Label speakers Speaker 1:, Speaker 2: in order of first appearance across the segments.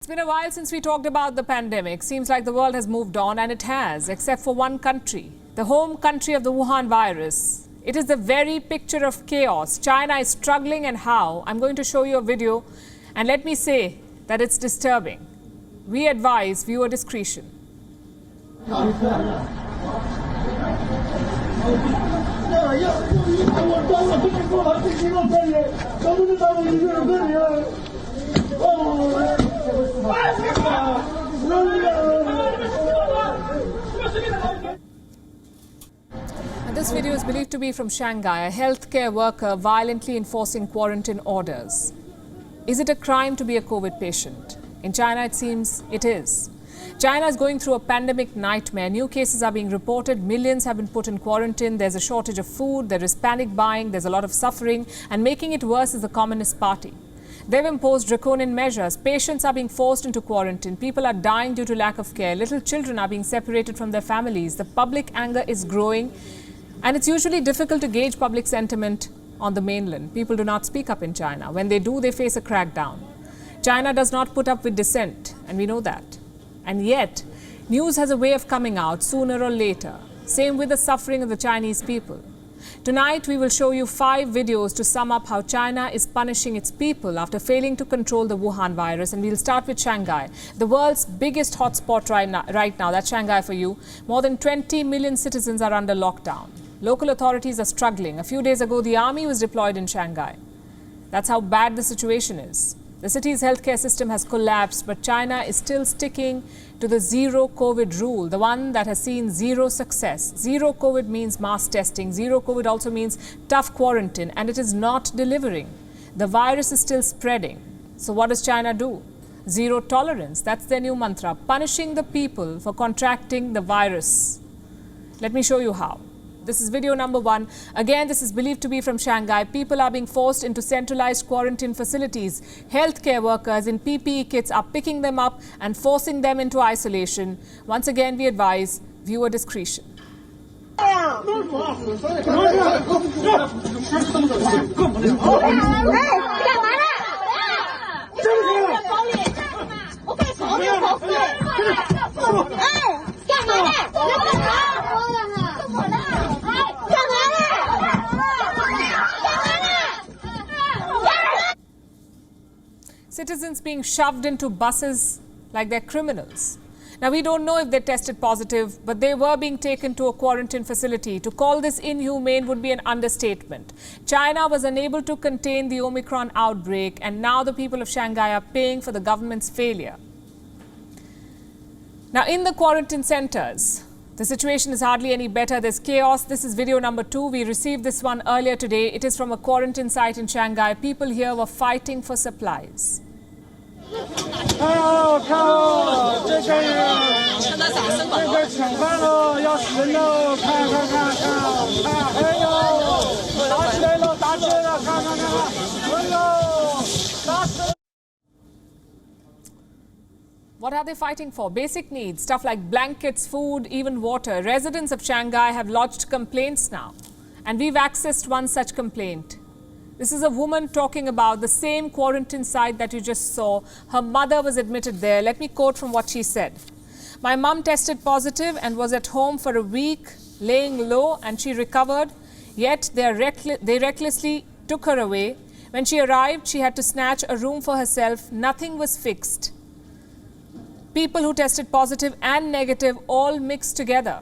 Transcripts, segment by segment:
Speaker 1: It's been a while since we talked about the pandemic. Seems like the world has moved on, and it has, except for one country, the home country of the Wuhan virus. It is the very picture of chaos. China is struggling, and how? I'm going to show you a video, and let me say that it's disturbing. We advise viewer discretion. And this video is believed to be from Shanghai, a healthcare worker violently enforcing quarantine orders. Is it a crime to be a COVID patient? In China, it seems it is. China is going through a pandemic nightmare. New cases are being reported. Millions have been put in quarantine. There's a shortage of food. There is panic buying. There's a lot of suffering. And making it worse is the Communist Party. They've imposed draconian measures. Patients are being forced into quarantine. People are dying due to lack of care. Little children are being separated from their families. The public anger is growing. And it's usually difficult to gauge public sentiment on the mainland. People do not speak up in China. When they do, they face a crackdown. China does not put up with dissent, and we know that. And yet, news has a way of coming out sooner or later. Same with the suffering of the Chinese people. Tonight, we will show you 5 videos to sum up how China is punishing its people after failing to control the Wuhan virus. And we'll start with Shanghai, the world's biggest hotspot right now. That's Shanghai for you. More than 20 million citizens are under lockdown. Local authorities are struggling. A few days ago, the army was deployed in Shanghai. That's how bad the situation is. The city's healthcare system has collapsed, but China is still sticking to the zero COVID rule, the one that has seen zero success. Zero COVID means mass testing. Zero COVID also means tough quarantine, and it is not delivering. The virus is still spreading. So what does China do? Zero tolerance. That's their new mantra, punishing the people for contracting the virus. Let me show you how. This is video number 1. Again, this is believed to be from Shanghai. People are being forced into centralized quarantine facilities. Healthcare workers in PPE kits are picking them up and forcing them into isolation. Once again, we advise viewer discretion. Citizens being shoved into buses like they're criminals. Now, we don't know if they tested positive, but they were being taken to a quarantine facility. To call this inhumane would be an understatement. China was unable to contain the Omicron outbreak, and now the people of Shanghai are paying for the government's failure. Now, in the quarantine centers, the situation is hardly any better. There's chaos. This is video number 2. We received this one earlier today. It is from a quarantine site in Shanghai. People here were fighting for supplies. What are they fighting for? Basic needs, stuff like blankets, food, even water. Residents of Shanghai have lodged complaints now, and we've accessed one such complaint. This is a woman talking about the same quarantine site that you just saw. Her mother was admitted there. Let me quote from what she said. My mum tested positive and was at home for a week, laying low, and she recovered. Yet they recklessly took her away. When she arrived, she had to snatch a room for herself. Nothing was fixed. People who tested positive and negative all mixed together.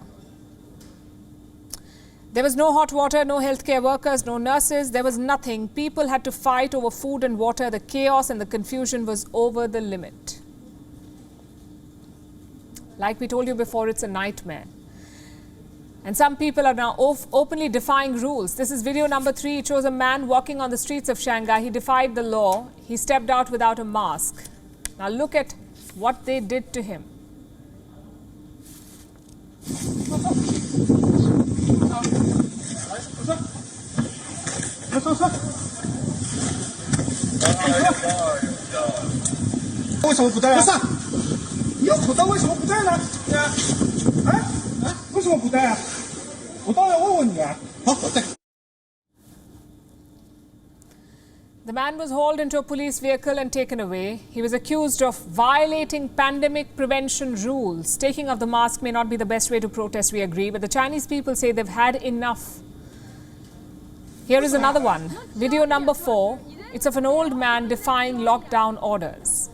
Speaker 1: There was no hot water, no healthcare workers, no nurses. There was nothing. People had to fight over food and water. The chaos and the confusion was over the limit. Like we told you before, it's a nightmare. And some people are now openly defying rules. This is video number 3. It shows a man walking on the streets of Shanghai. He defied the law. He stepped out without a mask. Now look at what they did to him. The man was hauled into a police vehicle and taken away. He was accused of violating pandemic prevention rules. Taking off the mask may not be the best way to protest, we agree, but the Chinese people say they've had enough. Here is another one. Video number 4. It's of an old man defying lockdown orders.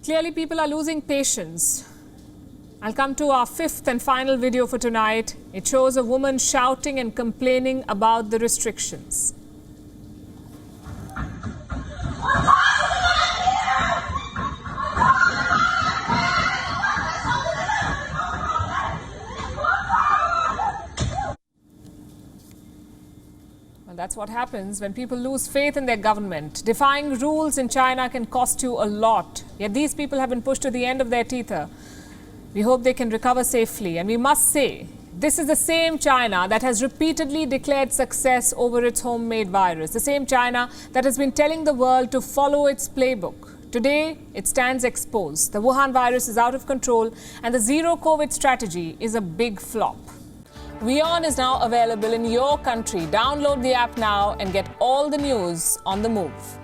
Speaker 1: Clearly, people are losing patience. I'll come to our 5th and final video for tonight. It shows a woman shouting and complaining about the restrictions. Well, that's what happens when people lose faith in their government. Defying rules in China can cost you a lot. Yet these people have been pushed to the end of their tether. We hope they can recover safely. And we must say, this is the same China that has repeatedly declared success over its homemade virus. The same China that has been telling the world to follow its playbook. Today, it stands exposed. The Wuhan virus is out of control and the zero COVID strategy is a big flop. WION is now available in your country. Download the app now and get all the news on the move.